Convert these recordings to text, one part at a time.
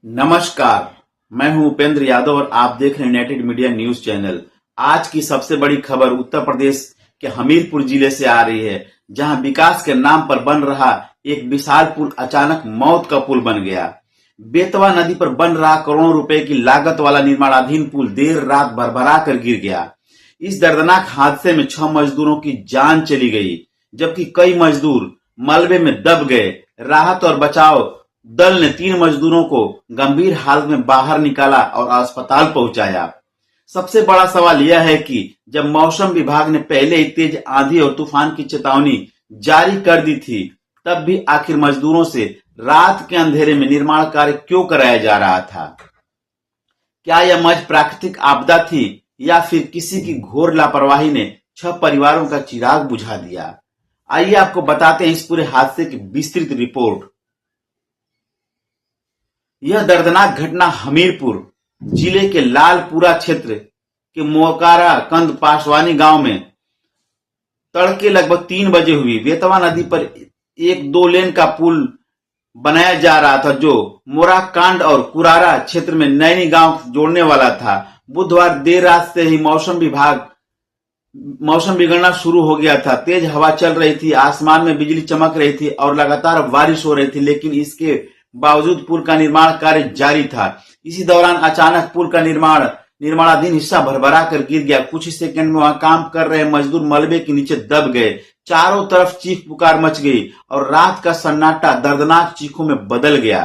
नमस्कार। मैं हूं उपेंद्र यादव और आप देख रहे हैं यूनाइटेड मीडिया न्यूज चैनल। आज की सबसे बड़ी खबर उत्तर प्रदेश के हमीरपुर जिले से आ रही है, जहां विकास के नाम पर बन रहा एक विशाल पुल अचानक मौत का पुल बन गया। बेतवा नदी पर बन रहा करोड़ों रुपए की लागत वाला निर्माणाधीन पुल देर रात भरभरा कर गिर गया। इस दर्दनाक हादसे में 6 मजदूरों की जान चली गई, जबकि कई मजदूर मलबे में दब गए। राहत और बचाव दल ने 3 मजदूरों को गंभीर हालत में बाहर निकाला और अस्पताल पहुंचाया। सबसे बड़ा सवाल यह है कि जब मौसम विभाग ने पहले ही तेज आंधी और तूफान की चेतावनी जारी कर दी थी, तब भी आखिर मजदूरों से रात के अंधेरे में निर्माण कार्य क्यों कराया जा रहा था? क्या यह महज प्राकृतिक आपदा थी या फिर किसी की घोर लापरवाही ने 6 परिवारों का चिराग बुझा दिया? आइए आपको बताते हैं इस पूरे हादसे की विस्तृत रिपोर्ट। यह दर्दनाक घटना हमीरपुर जिले के लालपुरा क्षेत्र के मोकारा कंद पासवानी गांव में तड़के लगभग 3 बजे हुई। बेतवा नदी पर एक 2 लेन का पुल बनाया जा रहा था, जो मोराकांड और कुरारा क्षेत्र में नैनी गांव जोड़ने वाला था। बुधवार देर रात से ही मौसम बिगड़ना शुरू हो गया था। तेज हवा चल रही थी, आसमान में बिजली चमक रही थी और लगातार बारिश हो रही थी, लेकिन इसके बावजूद पुल का निर्माण कार्य जारी था। इसी दौरान अचानक पुल का निर्माणाधीन हिस्सा भरभरा कर गिर गया। कुछ ही सेकंड में वहां काम कर रहे मजदूर मलबे के नीचे दब गए। चारों तरफ चीख पुकार मच गई और रात का सन्नाटा दर्दनाक चीखों में बदल गया।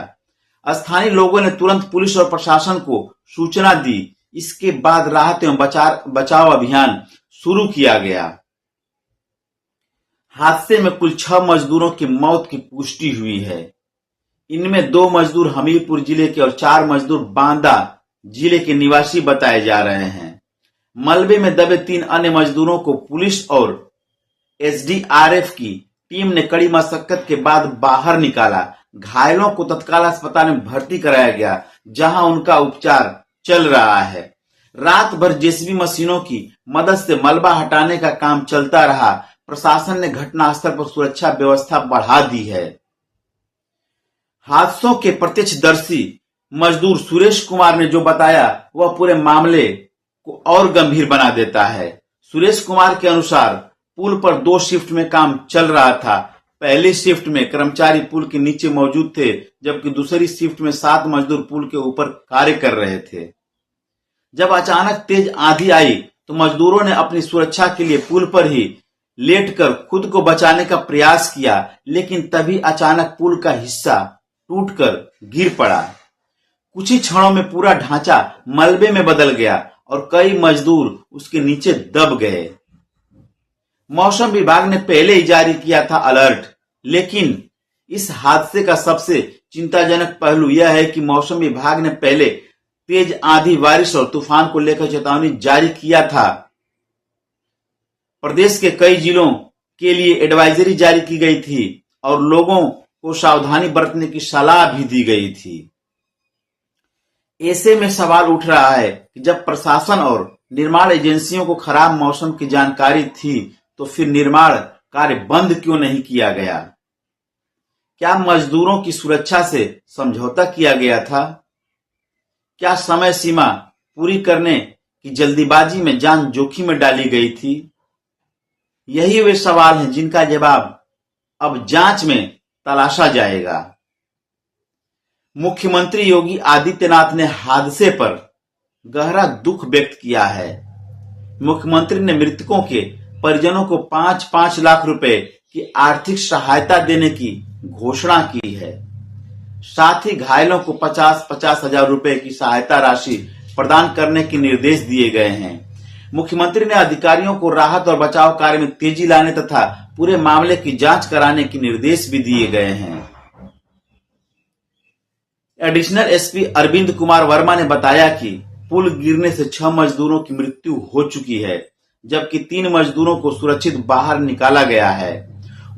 स्थानीय लोगों ने तुरंत पुलिस और प्रशासन को सूचना दी। इसके बाद राहत एवं बचाव अभियान शुरू किया गया। हादसे में कुल 6 मजदूरों की मौत की पुष्टि हुई है। इनमें 2 मजदूर हमीरपुर जिले के और 4 मजदूर बांदा जिले के निवासी बताए जा रहे हैं। मलबे में दबे 3 अन्य मजदूरों को पुलिस और एसडीआरएफ की टीम ने कड़ी मशक्कत के बाद बाहर निकाला। घायलों को तत्काल अस्पताल में भर्ती कराया गया, जहां उनका उपचार चल रहा है। रात भर जेसीबी मशीनों की मदद से मलबा हटाने का काम चलता रहा। प्रशासन ने घटनास्थल पर सुरक्षा व्यवस्था बढ़ा दी है। हादसों के प्रत्यक्षदर्शी मजदूर सुरेश कुमार ने जो बताया, वह पूरे मामले को और गंभीर बना देता है। सुरेश कुमार के अनुसार पुल पर 2 शिफ्ट में काम चल रहा था। पहली शिफ्ट में कर्मचारी पुल के नीचे मौजूद थे, जबकि दूसरी शिफ्ट में 7 मजदूर पुल के ऊपर कार्य कर रहे थे। जब अचानक तेज आंधी आई तो मजदूरों ने अपनी सुरक्षा के लिए पुल पर ही लेटकर खुद को बचाने का प्रयास किया, लेकिन तभी अचानक पुल का हिस्सा टूटकर गिर पड़ा। कुछ ही क्षणों में पूरा ढांचा मलबे में बदल गया और कई मजदूर उसके नीचे दब गए। मौसम विभाग ने पहले ही जारी किया था अलर्ट, लेकिन इस हादसे का सबसे चिंताजनक पहलू यह है कि मौसम विभाग ने पहले तेज आंधी, बारिश और तूफान को लेकर चेतावनी जारी किया था। प्रदेश के कई जिलों के लिए एडवाइजरी जारी की गई थी और लोगों को सावधानी बरतने की सलाह भी दी गई थी। ऐसे में सवाल उठ रहा है कि जब प्रशासन और निर्माण एजेंसियों को खराब मौसम की जानकारी थी, तो फिर निर्माण कार्य बंद क्यों नहीं किया गया? क्या मजदूरों की सुरक्षा से समझौता किया गया था? क्या समय सीमा पूरी करने की जल्दीबाजी में जान जोखिम में डाली गई थी? यही वे सवाल हैं जिनका जवाब अब जांच में तलाशा जाएगा। मुख्यमंत्री योगी आदित्यनाथ ने हादसे पर गहरा दुख व्यक्त किया है। मुख्यमंत्री ने मृतकों के परिजनों को 5-5 लाख रुपए की आर्थिक सहायता देने की घोषणा की है। साथ ही घायलों को 50-50 हजार रुपए की सहायता राशि प्रदान करने के निर्देश दिए गए हैं। मुख्यमंत्री ने अधिकारियों को राहत और बचाव कार्य में तेजी लाने तथा पूरे मामले की जांच कराने के निर्देश भी दिए गए हैं। एडिशनल एसपी अरविंद कुमार वर्मा ने बताया कि पुल गिरने से 6 मजदूरों की मृत्यु हो चुकी है, जबकि 3 मजदूरों को सुरक्षित बाहर निकाला गया है।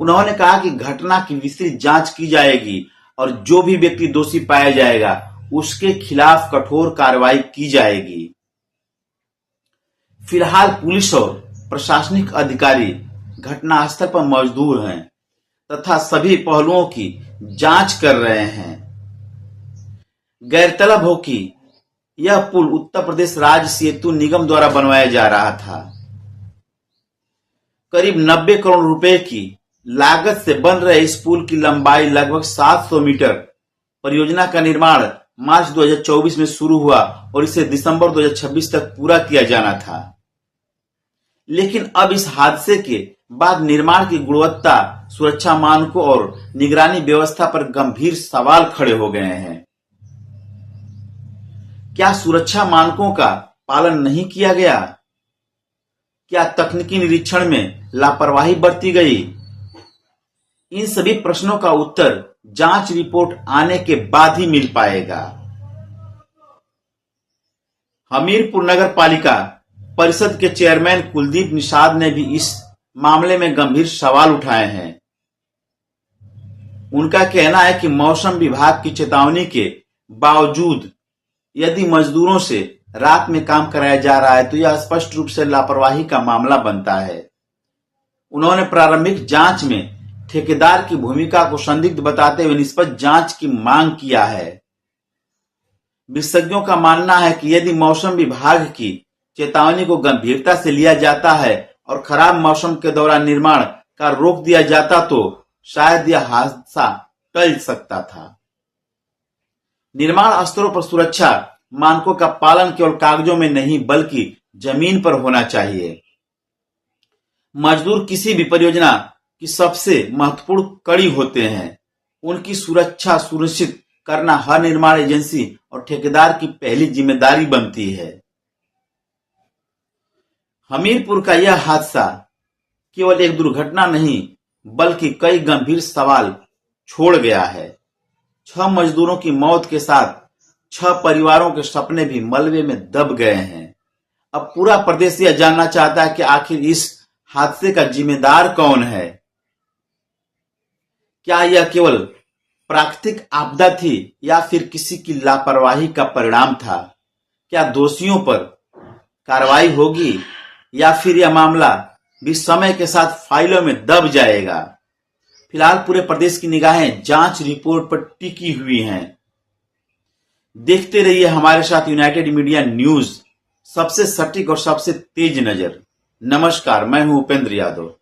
उन्होंने कहा कि घटना की विस्तृत जांच की जाएगी और जो भी व्यक्ति दोषी पाया जाएगा, उसके खिलाफ कठोर कार्रवाई की जाएगी। फिलहाल पुलिस और प्रशासनिक अधिकारी घटनास्थल पर मौजूद हैं तथा सभी पहलुओं की जांच कर रहे हैं। गैरतलब हो कि यह पुल उत्तर प्रदेश राज्य सेतु निगम द्वारा बनवाया जा रहा था। करीब 90 करोड़ रुपए की लागत से बन रहे इस पुल की लंबाई लगभग 700 मीटर। परियोजना का निर्माण मार्च 2024 में शुरू हुआ और इसे दिसंबर 2026 तक पूरा किया जाना था। लेकिन अब इस हादसे के बाद निर्माण की गुणवत्ता, सुरक्षा मानकों और निगरानी व्यवस्था पर गंभीर सवाल खड़े हो गए हैं। क्या सुरक्षा मानकों का पालन नहीं किया गया? क्या तकनीकी निरीक्षण में लापरवाही बरती गई? इन सभी प्रश्नों का उत्तर जांच रिपोर्ट आने के बाद ही मिल पाएगा। हमीरपुर नगर पालिका परिषद के चेयरमैन कुलदीप निषाद ने भी इस मामले में गंभीर सवाल उठाए हैं। उनका कहना है कि मौसम विभाग की चेतावनी के बावजूद यदि मजदूरों से रात में काम कराया जा रहा है तो यह स्पष्ट रूप से लापरवाही का मामला बनता है। उन्होंने प्रारंभिक जांच में ठेकेदार की भूमिका को संदिग्ध बताते हुए निष्पक्ष जांच की मांग किया है। विशेषज्ञों का मानना है कि यदि मौसम विभाग की चेतावनी को गंभीरता से लिया जाता है और खराब मौसम के दौरान निर्माण का रोक दिया जाता तो शायद यह हादसा टल सकता था। निर्माण स्तरों पर सुरक्षा मानकों का पालन केवल कागजों में नहीं बल्कि जमीन पर होना चाहिए। मजदूर किसी भी परियोजना की सबसे महत्वपूर्ण कड़ी होते हैं। उनकी सुरक्षा सुनिश्चित करना हर निर्माण एजेंसी और ठेकेदार की पहली जिम्मेदारी बनती है। हमीरपुर का यह हादसा केवल एक दुर्घटना नहीं बल्कि कई गंभीर सवाल छोड़ गया है। 6 मजदूरों की मौत के साथ 6 परिवारों के सपने भी मलबे में दब गए हैं। अब पूरा प्रदेश यह जानना चाहता है कि आखिर इस हादसे का जिम्मेदार कौन है। क्या यह केवल प्राकृतिक आपदा थी या फिर किसी की लापरवाही का परिणाम था? क्या दोषियों पर कार्रवाई होगी या फिर यह मामला भी समय के साथ फाइलों में दब जाएगा? फिलहाल पूरे प्रदेश की निगाहें जांच रिपोर्ट पर टिकी हुई हैं। देखते रहिए हमारे साथ यूनाइटेड मीडिया न्यूज, सबसे सटीक और सबसे तेज नजर। नमस्कार, मैं हूं उपेंद्र यादव।